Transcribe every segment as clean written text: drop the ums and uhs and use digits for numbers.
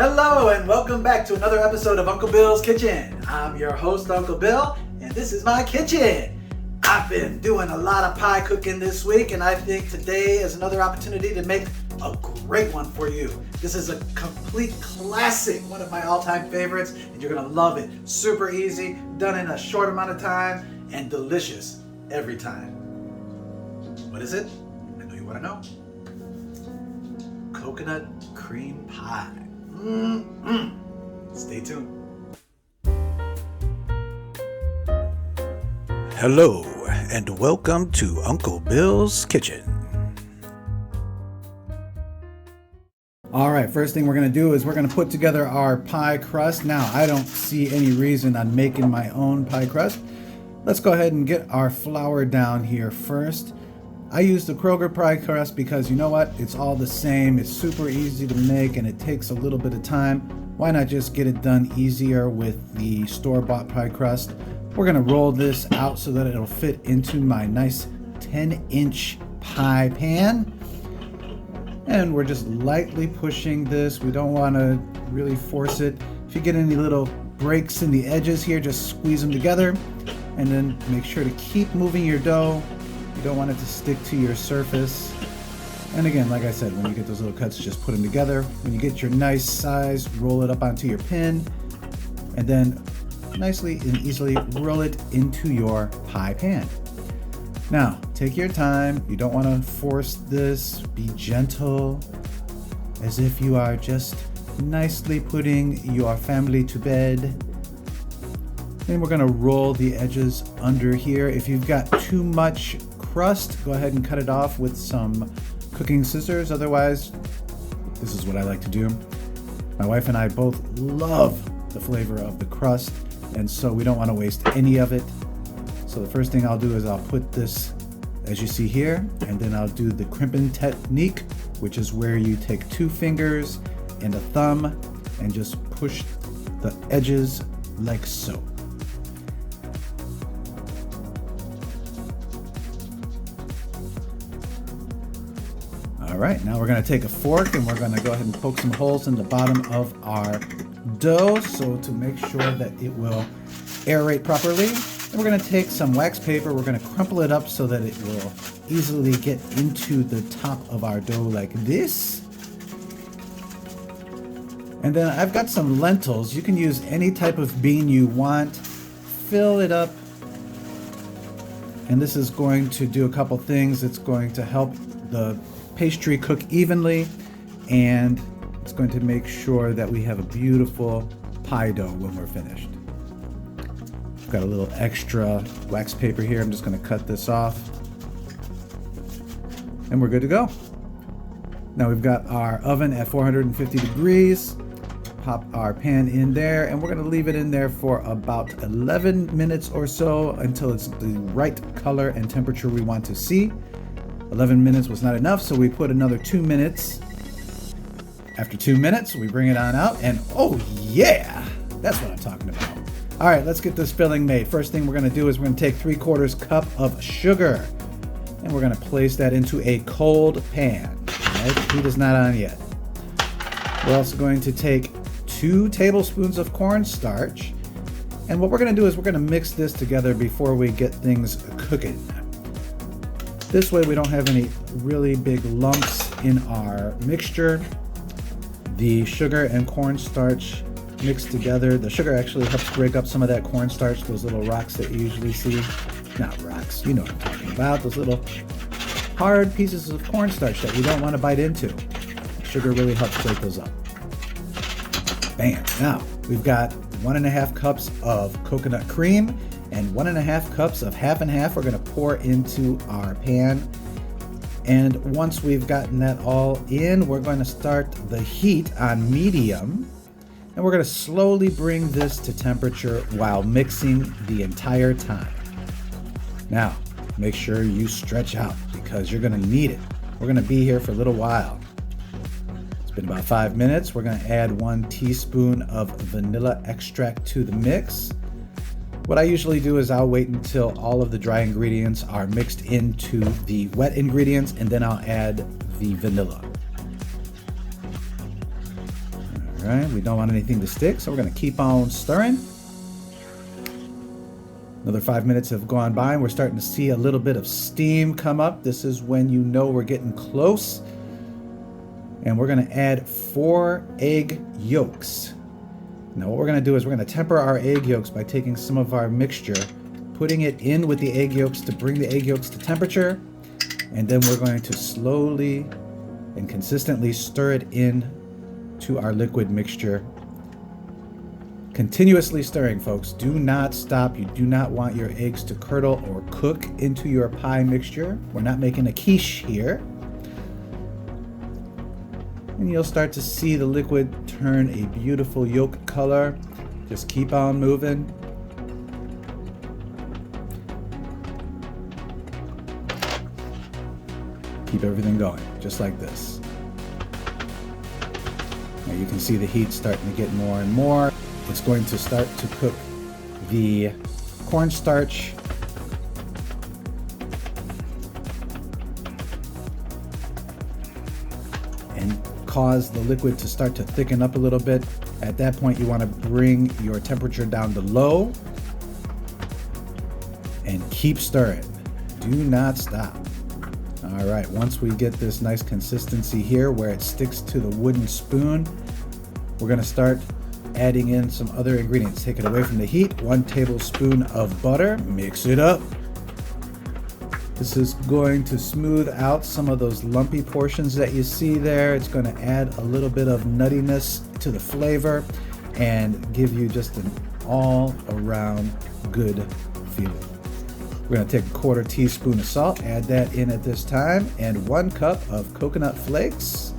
Hello and welcome back to another episode of Uncle Bill's Kitchen. I'm your host, Uncle Bill, and this is my kitchen. I've been doing a lot of pie cooking this week, and I think today is another opportunity to make a great one for you. This is a complete classic, one of my all-time favorites, and you're gonna love it. Super easy, done in a short amount of time, and delicious every time. What is it? I know you wanna know. Coconut cream pie. Stay tuned. Hello, and welcome to Uncle Bill's Kitchen. All right, first thing we're gonna do is we're gonna put together our pie crust. Now, I don't see any reason on making my own pie crust. Let's go ahead and get our flour down here first. I use the Kroger pie crust because you know what? It's all the same. It's super easy to make and it takes a little bit of time. Why not just get it done easier with the store-bought pie crust? We're gonna roll this out so that it'll fit into my nice 10-inch pie pan. And we're just lightly pushing this. We don't wanna really force it. If you get any little breaks in the edges here, just squeeze them together and then make sure to keep moving your dough. You don't want it to stick to your surface. And again, like I said, when you get those little cuts, just put them together. When you get your nice size, roll it up onto your pin, and then nicely and easily roll it into your pie pan. Now, take your time. You don't want to force this. Be gentle, as if you are just nicely putting your family to bed. Then we're gonna roll the edges under here. If you've got too much crust, go ahead and cut it off with some cooking scissors. Otherwise, this is what I like to do. My wife and I both love the flavor of the crust, and so we don't want to waste any of it. So the first thing I'll do is I'll put this, as you see here, and then I'll do the crimping technique, which is where you take 2 fingers and a thumb and just push the edges like so. All right, now we're gonna take a fork and we're gonna go ahead and poke some holes in the bottom of our dough so to make sure that it will aerate properly. And we're gonna take some wax paper, we're gonna crumple it up so that it will easily get into the top of our dough like this. And then I've got some lentils. You can use any type of bean you want. Fill it up. And this is going to do a couple things. It's going to help the pastry cook evenly, and it's going to make sure that we have a beautiful pie dough when we're finished. I've got a little extra wax paper here. I'm just going to cut this off, and we're good to go. Now we've got our oven at 450 degrees. Pop our pan in there, and we're going to leave it in there for about 11 minutes or so until it's the right color and temperature we want to see. 11 minutes was not enough, so we put another 2 minutes. After 2 minutes, we bring it on out, and oh yeah, that's what I'm talking about. All right, let's get this filling made. First thing we're gonna do is we're gonna take 3/4 cup of sugar, and we're gonna place that into a cold pan. All right, heat is not on yet. We're also going to take 2 tablespoons of cornstarch, and what we're gonna do is we're gonna mix this together before we get things cooking. This way we don't have any really big lumps in our mixture. The sugar and cornstarch mixed together. The sugar actually helps break up some of that cornstarch, those little rocks that you usually see. Not rocks, you know what I'm talking about. Those little hard pieces of cornstarch that we don't want to bite into. Sugar really helps break those up. Bam. Now, we've got 1.5 cups of coconut cream and 1.5 cups of half and half we're going to pour into our pan. And once we've gotten that all in, we're going to start the heat on medium, and we're going to slowly bring this to temperature while mixing the entire time. Now, make sure you stretch out because you're going to need it. We're going to be here for a little while. It's been about 5 minutes. We're going to add 1 teaspoon of vanilla extract to the mix. What I usually do is I'll wait until all of the dry ingredients are mixed into the wet ingredients, and then I'll add the vanilla. All right, we don't want anything to stick, so we're going to keep on stirring. Another 5 minutes have gone by and we're starting to see a little bit of steam come up. This is when you know we're getting close. And we're going to add 4 egg yolks. Now what we're going to do is we're going to temper our egg yolks by taking some of our mixture, putting it in with the egg yolks to bring the egg yolks to temperature. And then we're going to slowly and consistently stir it in to our liquid mixture. Continuously stirring, folks. Do not stop. You do not want your eggs to curdle or cook into your pie mixture. We're not making a quiche here. And you'll start to see the liquid turn a beautiful yolk color. Just keep on moving. Keep everything going, just like this. Now you can see the heat starting to get more and more. It's going to start to cook the cornstarch and cause the liquid to start to thicken up a little bit. At that point, you want to bring your temperature down to low and keep stirring. Do not stop. All right, once we get this nice consistency here where it sticks to the wooden spoon, we're going to start adding in some other ingredients. Take it away from the heat. 1 tablespoon of butter. Mix it up. This is going to smooth out some of those lumpy portions that you see there. It's going to add a little bit of nuttiness to the flavor and give you just an all-around good feeling. We're going to take a 1/4 teaspoon of salt, add that in at this time, and 1 cup of coconut flakes.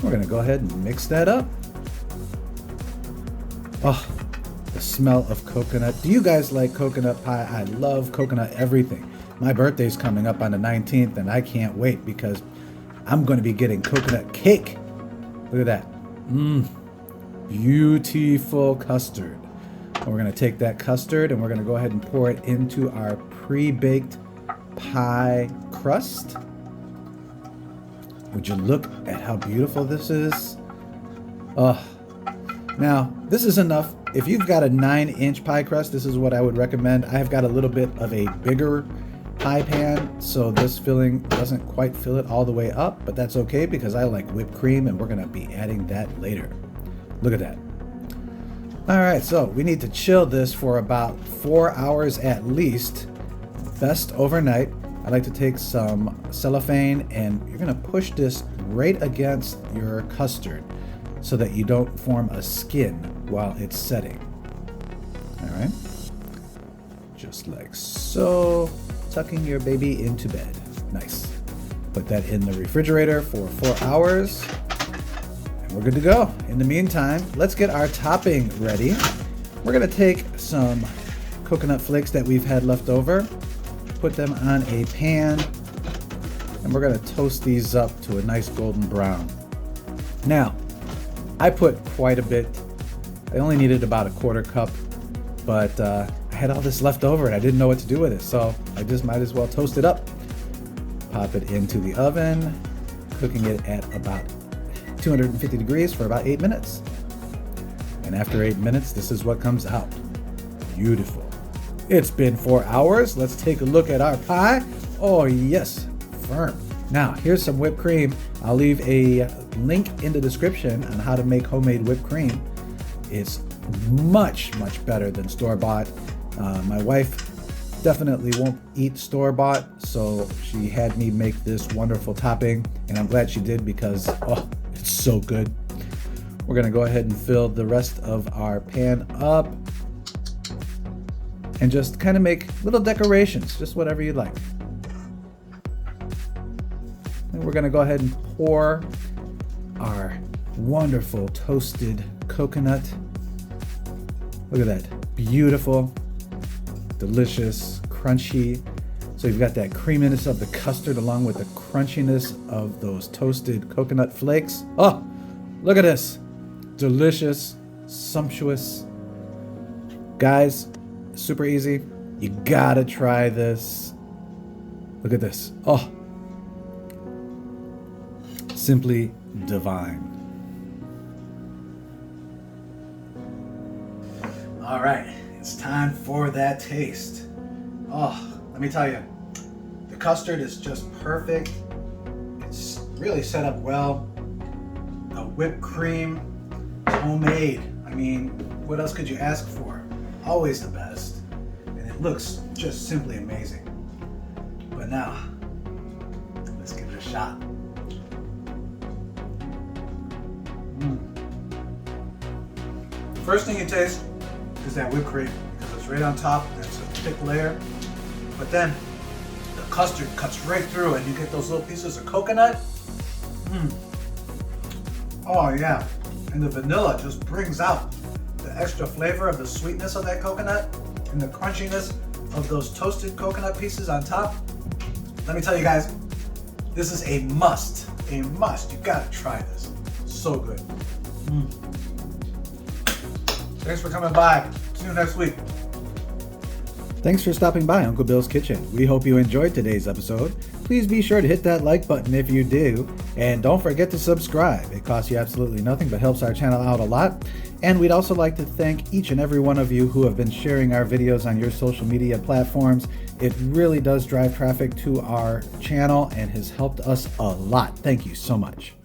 We're going to go ahead and mix that up. Oh, the smell of coconut. Do you guys like coconut pie? I love coconut everything. My birthday's coming up on the 19th and I can't wait because I'm going to be getting coconut cake. Look at that. Beautiful custard. And we're going to take that custard and we're going to go ahead and pour it into our pre-baked pie crust. Would you look at how beautiful this is? Oh. Now, this is enough. If you've got a 9-inch pie crust, this is what I would recommend. I have got a little bit of a bigger pie pan, so this filling doesn't quite fill it all the way up, but that's okay because I like whipped cream and we're going to be adding that later. Look at that. All right, so we need to chill this for about 4 hours at least, best overnight. I like to take some cellophane and you're going to push this right against your custard so that you don't form a skin while it's setting. All right, just like so, tucking your baby into bed. Nice. Put that in the refrigerator for 4 hours and we're good to go. In the meantime, let's get our topping ready. We're gonna take some coconut flakes that we've had left over, put them on a pan, and we're gonna toast these up to a nice golden brown. Now, I put quite a bit. I only needed about a 1/4 cup, but I had all this left over and I didn't know what to do with it, so I just might as well toast it up. Pop it into the oven, cooking it at about 250 degrees for about 8 minutes. And after 8 minutes, this is what comes out. Beautiful. It's been 4 hours. Let's take a look at our pie. Oh yes, firm. Now, here's some whipped cream. I'll leave a link in the description on how to make homemade whipped cream. It's much better than store-bought. My wife definitely won't eat store-bought, so she had me make this wonderful topping, and I'm glad she did because, oh, it's so good. We're gonna go ahead and fill the rest of our pan up and just kind of make little decorations, just whatever you like. And we're gonna go ahead and pour our wonderful toasted coconut. Look at that, beautiful, delicious, crunchy. So you've got that creaminess of the custard along with the crunchiness of those toasted coconut flakes. Oh, look at this, delicious, sumptuous. Guys, super easy. You gotta try this. Look at this. Oh, simply divine. All right, it's time for that taste. Oh, let me tell you, the custard is just perfect. It's really set up well. The whipped cream, homemade. I mean, what else could you ask for? Always the best. And it looks just simply amazing. But now, let's give it a shot. First thing you taste is that whipped cream because it's right on top. It's a thick layer. But then the custard cuts right through and you get those little pieces of coconut. Oh yeah. And the vanilla just brings out the extra flavor of the sweetness of that coconut and the crunchiness of those toasted coconut pieces on top. Let me tell you guys, this is a must. A must. You gotta try this. So good. Thanks for coming by. See you next week. Thanks for stopping by Uncle Bill's Kitchen. We hope you enjoyed today's episode. Please be sure to hit that like button if you do. And don't forget to subscribe. It costs you absolutely nothing but helps our channel out a lot. And we'd also like to thank each and every one of you who have been sharing our videos on your social media platforms. It really does drive traffic to our channel and has helped us a lot. Thank you so much.